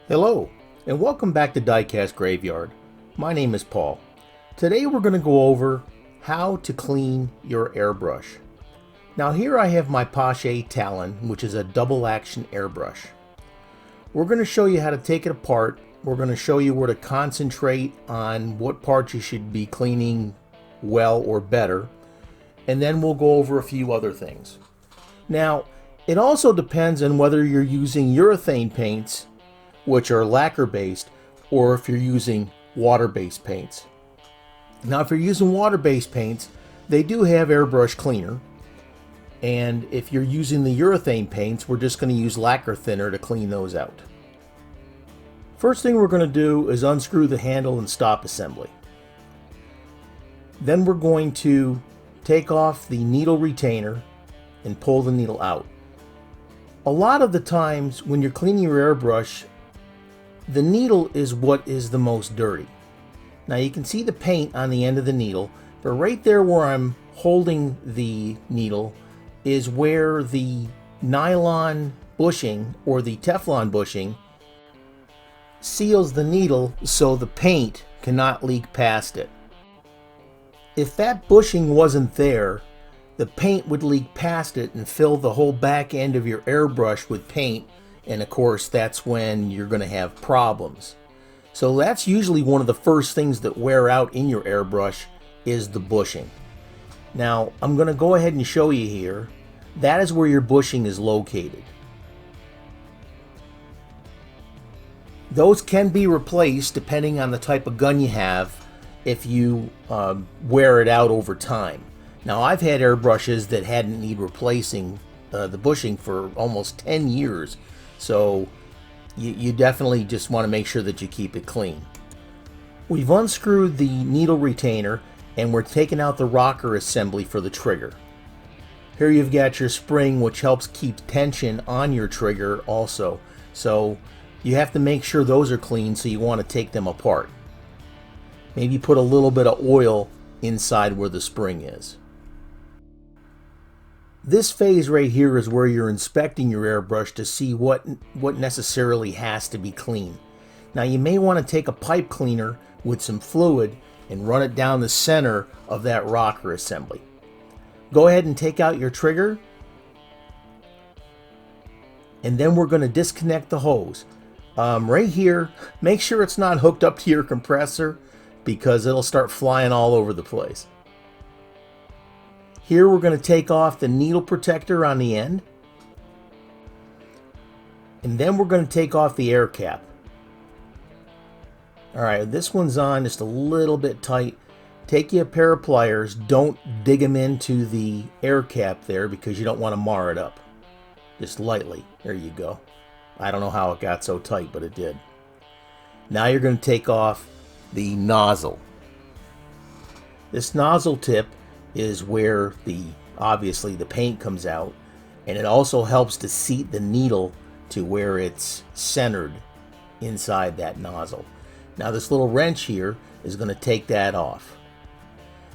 Hello, and welcome back to Diecast Graveyard. My name is Paul. Today we're going to go over how to clean your airbrush. Now here I have my Pache Talon, which is a double action airbrush. We're going to show you how to take it apart. We're going to show you where to concentrate on what parts you should be cleaning well or better. And then we'll go over a few other things. Now, it also depends on whether you're using urethane paints, which are lacquer based, or if you're using water based paints. Now if you're using water based paints, they do have airbrush cleaner, and if you're using the urethane paints, we're just going to use lacquer thinner to clean those out. First thing we're going to do is unscrew the handle and stop assembly. Then we're going to take off the needle retainer and pull the needle out. A lot of the times when you're cleaning your airbrush, the needle is what is the most dirty. Now you can see the paint on the end of the needle, but right there where I'm holding the needle is where the nylon bushing or the Teflon bushing seals the needle so the paint cannot leak past it. If that bushing wasn't there, the paint would leak past it and fill the whole back end of your airbrush with paint. And of course, that's when you're going to have problems. So that's usually one of the first things that wear out in your airbrush is the bushing. Now, I'm going to go ahead and show you here. That is where your bushing is located. Those can be replaced depending on the type of gun you have if you wear it out over time. Now, I've had airbrushes that hadn't need replacing the bushing for almost 10 years. So you definitely just want to make sure that you keep it clean. We've unscrewed the needle retainer and we're taking out the rocker assembly for the trigger. Here you've got your spring, which helps keep tension on your trigger also. So you have to make sure those are clean, so you want to take them apart. Maybe put a little bit of oil inside where the spring is. This phase right here is where you're inspecting your airbrush to see what necessarily has to be clean. Now you may want to take a pipe cleaner with some fluid and run it down the center of that rocker assembly. Go ahead and take out your trigger, and then we're going to disconnect the hose. Right here, make sure it's not hooked up to your compressor because it'll start flying all over the place. Here we're going to take off the needle protector on the end. And then we're going to take off the air cap. Alright, this one's on just a little bit tight. Take you a pair of pliers. Don't dig them into the air cap there because you don't want to mar it up. Just lightly. There you go. I don't know how it got so tight, but it did. Now you're going to take off the nozzle. This nozzle tip is where obviously the paint comes out, and it also helps to seat the needle to where it's centered inside that nozzle. Now this little wrench here is going to take that off.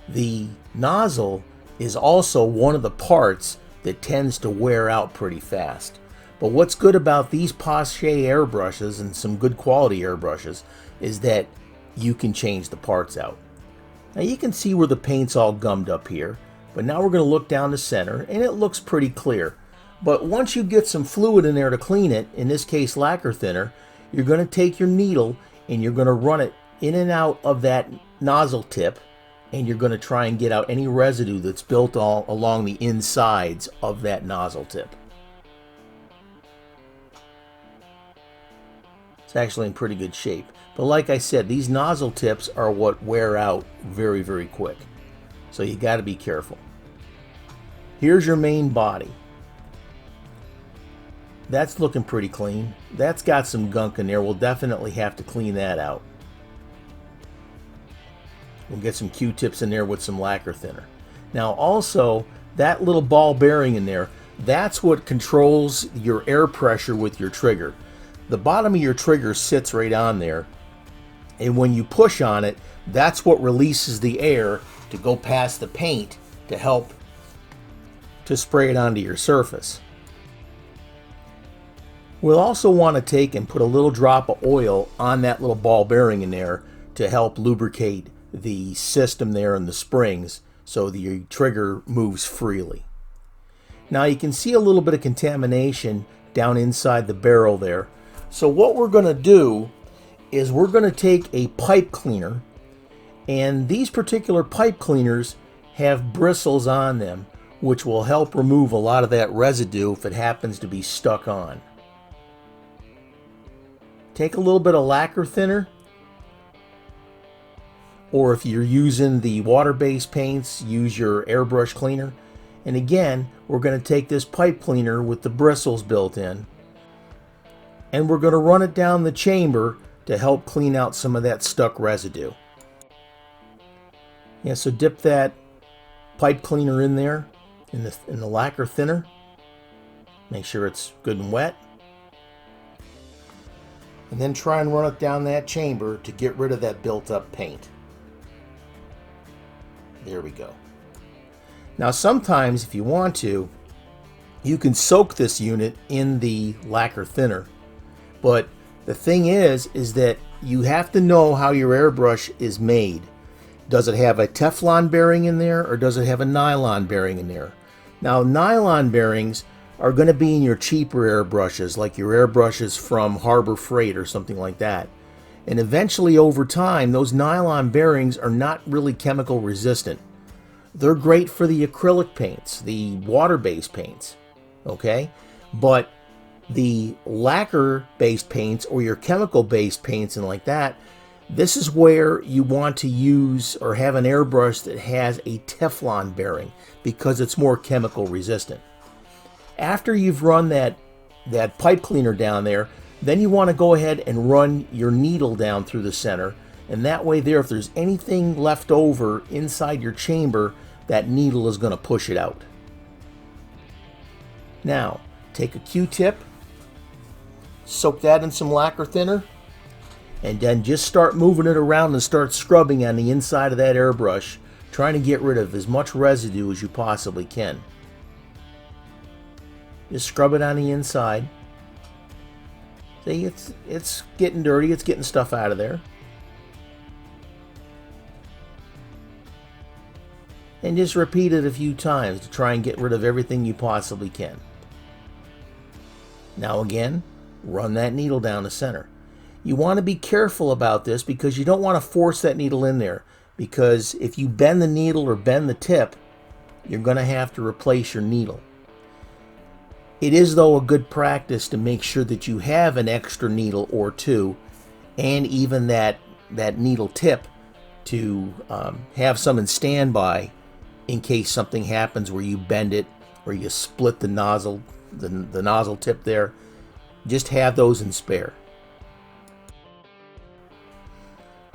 The nozzle is also one of the parts that tends to wear out pretty fast. But what's good about these Pache airbrushes and some good quality airbrushes is that you can change the parts out. Now you can see where the paint's all gummed up here, but now we're going to look down the center and it looks pretty clear. But once you get some fluid in there to clean it, in this case lacquer thinner, you're going to take your needle and you're going to run it in and out of that nozzle tip, and you're going to try and get out any residue that's built all along the insides of that nozzle tip. It's actually in pretty good shape. But like I said, these nozzle tips are what wear out very, very quick. So you got to be careful. Here's your main body. That's looking pretty clean. That's got some gunk in there. We'll definitely have to clean that out. We'll get some Q-tips in there with some lacquer thinner. Now also, that little ball bearing in there, that's what controls your air pressure with your trigger. The bottom of your trigger sits right on there, and when you push on it, that's what releases the air to go past the paint to help to spray it onto your surface. We'll also want to take and put a little drop of oil on that little ball bearing in there to help lubricate the system there and the springs so the trigger moves freely. Now you can see a little bit of contamination down inside the barrel there. So what we're going to do is we're going to take a pipe cleaner, and these particular pipe cleaners have bristles on them which will help remove a lot of that residue if it happens to be stuck on. Take a little bit of lacquer thinner, or if you're using the water-based paints, use your airbrush cleaner. And again, we're going to take this pipe cleaner with the bristles built in, and we're going to run it down the chamber to help clean out some of that stuck residue. Yeah, so dip that pipe cleaner in there in the lacquer thinner. Make sure it's good and wet. And then try and run it down that chamber to get rid of that built-up paint. There we go. Now sometimes if you want to, you can soak this unit in the lacquer thinner. But the thing is that you have to know how your airbrush is made. Does it have a Teflon bearing in there, or does it have a nylon bearing in there? Now nylon bearings are going to be in your cheaper airbrushes, like your airbrushes from Harbor Freight or something like that. And eventually over time, those nylon bearings are not really chemical resistant. They're great for the acrylic paints, the water-based paints, okay? But the lacquer-based paints or your chemical-based paints and like that, this is where you want to use or have an airbrush that has a Teflon bearing because it's more chemical resistant. After you've run that pipe cleaner down there, then you want to go ahead and run your needle down through the center, and that way there, if there's anything left over inside your chamber, that needle is going to push it out. Now, take a Q-tip, soak that in some lacquer thinner, and then just start moving it around and start scrubbing on the inside of that airbrush, trying to get rid of as much residue as you possibly can. Just scrub it on the inside. See, it's getting dirty, it's getting stuff out of there. And just repeat it a few times to try and get rid of everything you possibly can. Now again, run that needle down the center. You want to be careful about this because you don't want to force that needle in there, because if you bend the needle or bend the tip, you're going to have to replace your needle. It is, though, a good practice to make sure that you have an extra needle or two, and even that needle tip to have some in standby in case something happens where you bend it or you split the nozzle, the nozzle tip there. Just have those in spare.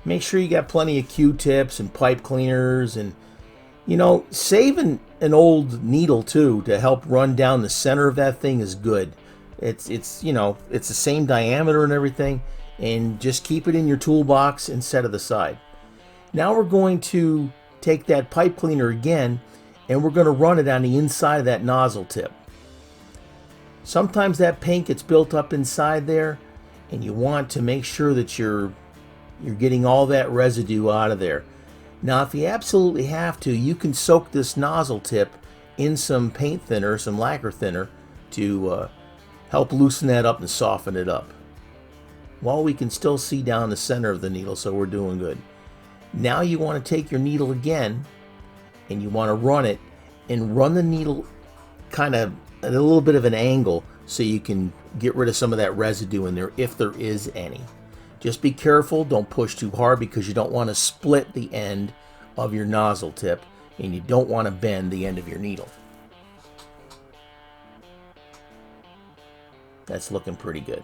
Make sure you got plenty of Q-tips and pipe cleaners, and save an old needle too to help run down the center of that thing is good. It's the same diameter and everything, and just keep it in your toolbox and set it aside. Now we're going to take that pipe cleaner again, and we're going to run it on the inside of that nozzle tip. Sometimes that paint gets built up inside there, and you want to make sure that you're getting all that residue out of there. Now, if you absolutely have to, you can soak this nozzle tip in some paint thinner, some lacquer thinner, to help loosen that up and soften it up. While we can still see down the center of the needle, so we're doing good. Now you want to take your needle again, and you want to run it, and run the needle kind of at a little bit of an angle so you can get rid of some of that residue in there, if there is any. Just be careful, don't push too hard, because you don't want to split the end of your nozzle tip, and you don't want to bend the end of your needle. That's looking pretty good.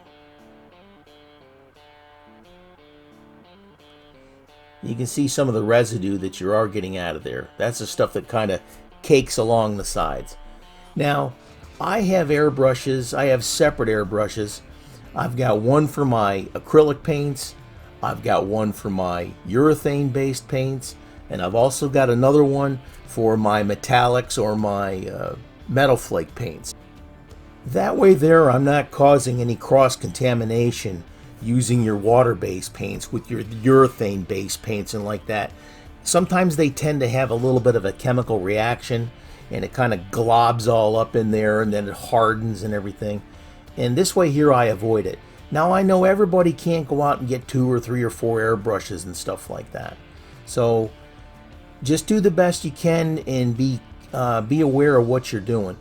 You can see some of the residue that you are getting out of there. That's the stuff that kind of cakes along the sides. Now, I have airbrushes. I have separate airbrushes. I've got one for my acrylic paints, I've got one for my urethane-based paints, and I've also got another one for my metallics or my metal flake paints. That way there, I'm not causing any cross-contamination using your water-based paints with your urethane-based paints and like that. Sometimes they tend to have a little bit of a chemical reaction and it kind of globs all up in there and then it hardens and everything. And this way here I avoid it. Now I know everybody can't go out and get 2 or 3 or 4 airbrushes and stuff like that. So just do the best you can and be aware of what you're doing.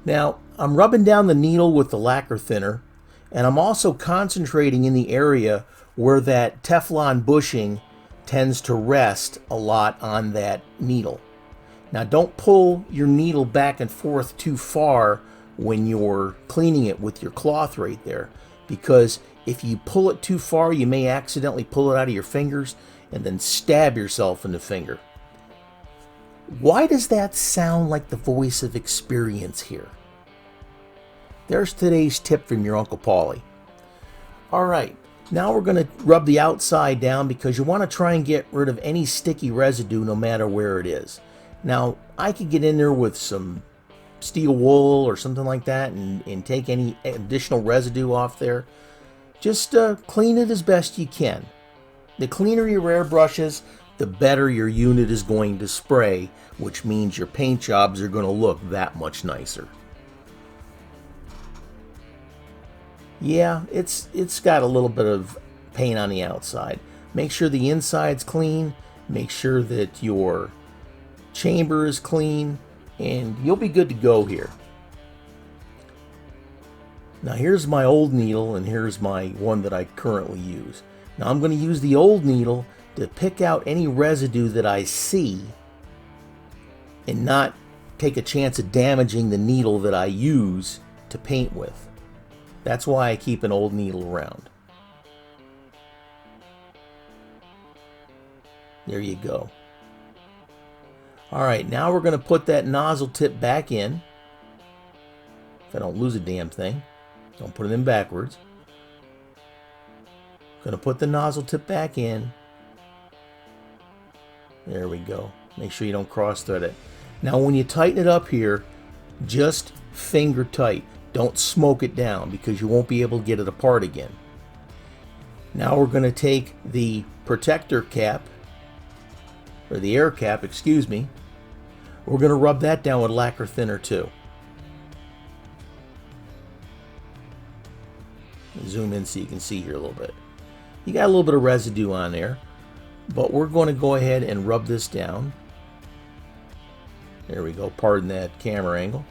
Now I'm rubbing down the needle with the lacquer thinner, and I'm also concentrating in the area where that Teflon bushing tends to rest a lot on that needle. Now don't pull your needle back and forth too far when you're cleaning it with your cloth right there, because if you pull it too far you may accidentally pull it out of your fingers and then stab yourself in the finger. Why does that sound like the voice of experience here? There's today's tip from your Uncle Paulie. Alright, now we're going to rub the outside down because you want to try and get rid of any sticky residue no matter where it is. Now, I could get in there with some steel wool or something like that and take any additional residue off there. Just clean it as best you can. The cleaner your airbrushes, the better your unit is going to spray, which means your paint jobs are going to look that much nicer. Yeah, it's got a little bit of paint on the outside. Make sure the inside's clean, make sure that your chamber is clean, and you'll be good to go here. Now here's my old needle and here's my one that I currently use. Now I'm going to use the old needle to pick out any residue that I see and not take a chance of damaging the needle that I use to paint with. That's why I keep an old needle around. There you go. Alright, now we're going to put that nozzle tip back in. If I don't lose a damn thing. Don't put it in backwards. Going to put the nozzle tip back in. There we go. Make sure you don't cross thread it. Now when you tighten it up here, just finger tight. Don't smoke it down because you won't be able to get it apart again. Now we're going to take the protector cap, or the air cap, excuse me. We're going to rub that down with lacquer thinner too. Zoom in so you can see here a little bit. You got a little bit of residue on there, but we're going to go ahead and rub this down. There we go. Pardon that camera angle.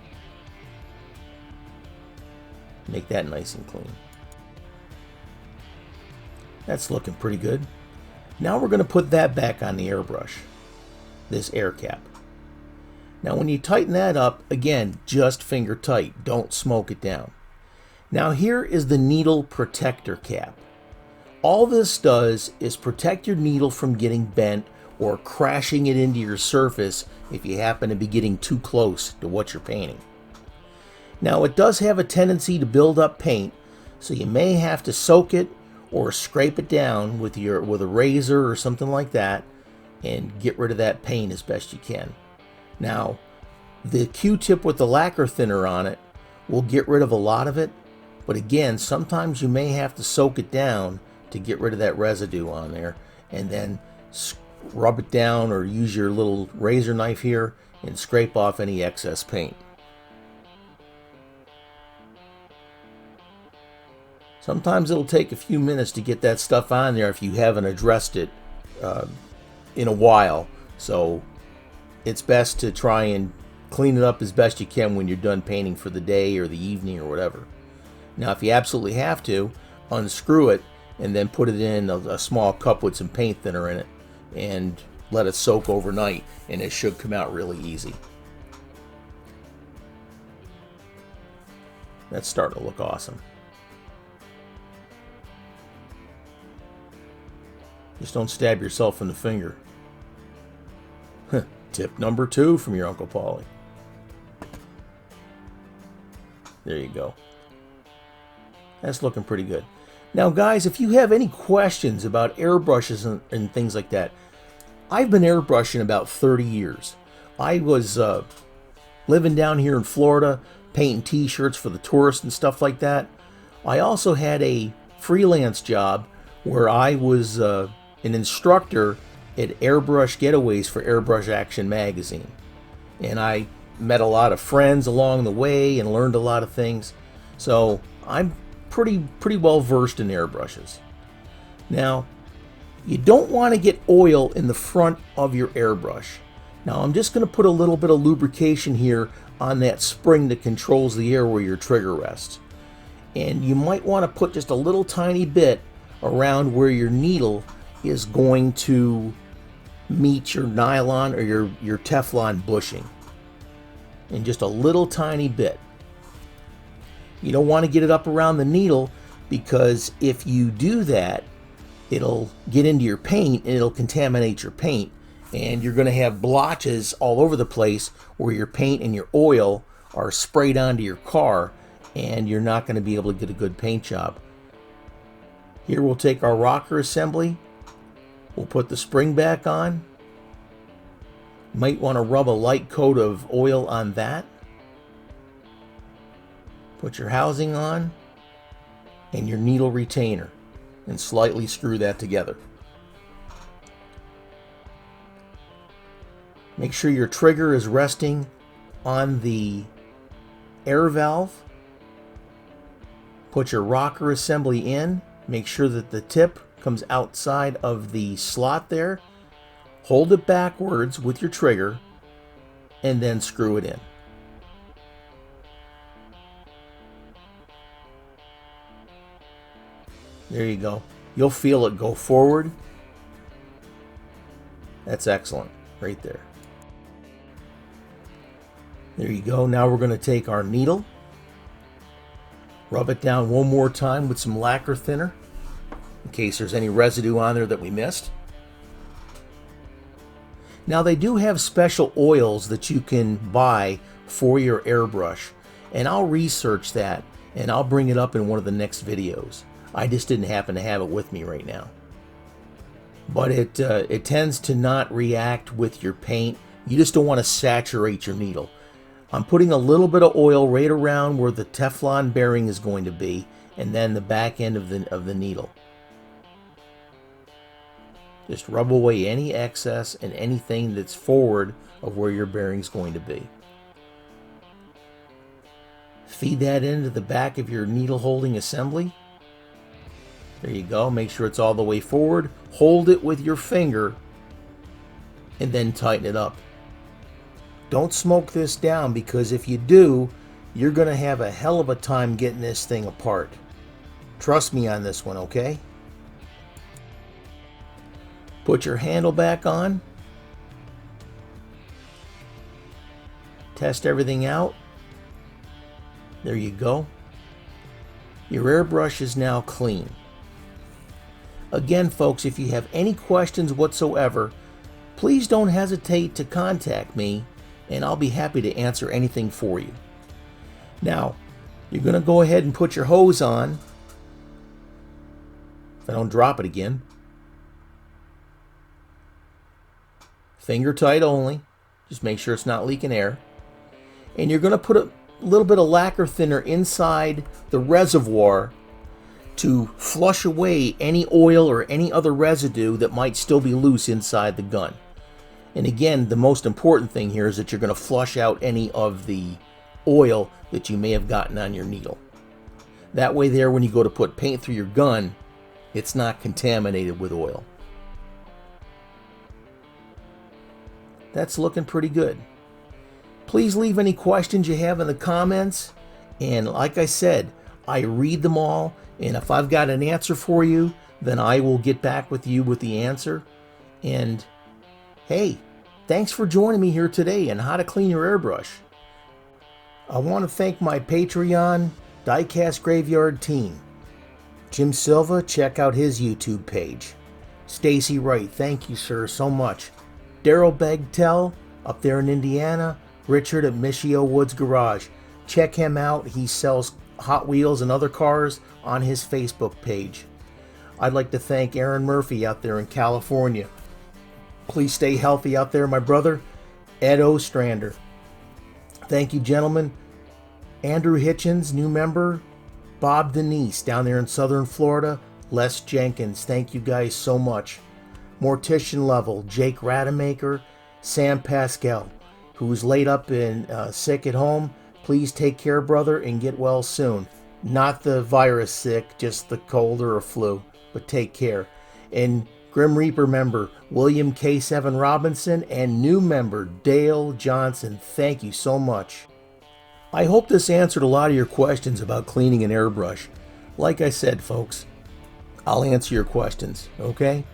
Make that nice and clean. That's looking pretty good. Now we're going to put that back on the airbrush, this air cap. Now when you tighten that up, again, just finger tight. Don't smoke it down. Now here is the needle protector cap. All this does is protect your needle from getting bent or crashing it into your surface if you happen to be getting too close to what you're painting. Now it does have a tendency to build up paint, so you may have to soak it or scrape it down with a razor or something like that and get rid of that paint as best you can. Now the Q-tip with the lacquer thinner on it will get rid of a lot of it, but again, sometimes you may have to soak it down to get rid of that residue on there and then rub it down or use your little razor knife here and scrape off any excess paint. Sometimes it'll take a few minutes to get that stuff on there if you haven't addressed it in a while. So it's best to try and clean it up as best you can when you're done painting for the day or the evening or whatever. Now if you absolutely have to, unscrew it and then put it in a small cup with some paint thinner in it and let it soak overnight, and it should come out really easy. That's starting to look awesome. Just don't stab yourself in the finger. Tip number 2 from your Uncle Paulie. There you go. That's looking pretty good. Now guys, if you have any questions about airbrushes and things like that, I've been airbrushing about 30 years. I was living down here in Florida, painting t-shirts for the tourists and stuff like that. I also had a freelance job where I was an instructor at Airbrush Getaways for Airbrush Action Magazine. And I met a lot of friends along the way and learned a lot of things. So I'm pretty well versed in airbrushes. Now, you don't want to get oil in the front of your airbrush. Now I'm just going to put a little bit of lubrication here on that spring that controls the air where your trigger rests. And you might want to put just a little tiny bit around where your needle is going to meet your nylon or your Teflon bushing. And just a little tiny bit. You don't want to get it up around the needle, because if you do that, it'll get into your paint and it'll contaminate your paint, and you're going to have blotches all over the place where your paint and your oil are sprayed onto your car, and you're not going to be able to get a good paint job. Here we'll take our rocker assembly, we'll put the spring back on. Might want to rub a light coat of oil on that. Put your housing on and your needle retainer and slightly screw that together. Make sure your trigger is resting on the air valve. Put your rocker assembly in. Make sure that the tip comes outside of the slot there. Hold it backwards with your trigger and then screw it in. There you go. You'll feel it go forward. That's excellent right there. There you go. Now we're going to take our needle, rub it down one more time with some lacquer thinner in case there's any residue on there that we missed. Now they do have special oils that you can buy for your airbrush, and I'll research that and I'll bring it up in one of the next videos. I just didn't happen to have it with me right now. But it tends to not react with your paint. You just don't want to saturate your needle. I'm putting a little bit of oil right around where the Teflon bearing is going to be, and then the back end of the needle. Just rub away any excess and anything that's forward of where your bearing's going to be. Feed that into the back of your needle holding assembly. There you go. Make sure it's all the way forward. Hold it with your finger and then tighten it up. Don't smoke this down, because if you do, you're going to have a hell of a time getting this thing apart. Trust me on this one, okay? Put your handle back on. Test everything out. There you go. Your airbrush is now clean. Again, folks, if you have any questions whatsoever, please don't hesitate to contact me, and I'll be happy to answer anything for you. Now, you're going to go ahead and put your hose on. If I don't drop it again. Finger tight only. Just make sure it's not leaking air. And you're going to put a little bit of lacquer thinner inside the reservoir to flush away any oil or any other residue that might still be loose inside the gun. And again, the most important thing here is that you're going to flush out any of the oil that you may have gotten on your needle. That way there, when you go to put paint through your gun, it's not contaminated with oil. That's looking pretty good. Please leave any questions you have in the comments. And like I said, I read them all. And if I've got an answer for you, then I will get back with you with the answer. And hey, thanks for joining me here today on how to clean your airbrush. I want to thank my Patreon Diecast Graveyard team. Jim Silva, check out his YouTube page. Stacy Wright, thank you, sir, so much. Daryl Begtel up there in Indiana. Richard at Michio Woods Garage. Check him out. He sells Hot Wheels and other cars on his Facebook page. I'd like to thank Aaron Murphy out there in California. Please stay healthy out there, my brother. Ed Ostrander. Thank you, gentlemen. Andrew Hitchens, new member. Bob Denise down there in Southern Florida. Les Jenkins, thank you guys so much. Mortician Level, Jake Rademacher, Sam Pascal, who's laid up in sick at home. Please take care, brother, and get well soon. Not the virus sick, just the cold or a flu, but take care. And Grim Reaper member William K7 Robinson and new member Dale Johnson, thank you so much. I hope this answered a lot of your questions about cleaning an airbrush. Like I said, folks, I'll answer your questions, okay?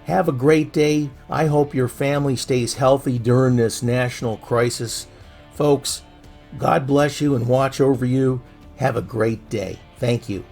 Have a great day. I hope your family stays healthy during this national crisis. Folks, God bless you and watch over you. Have a great day. Thank you.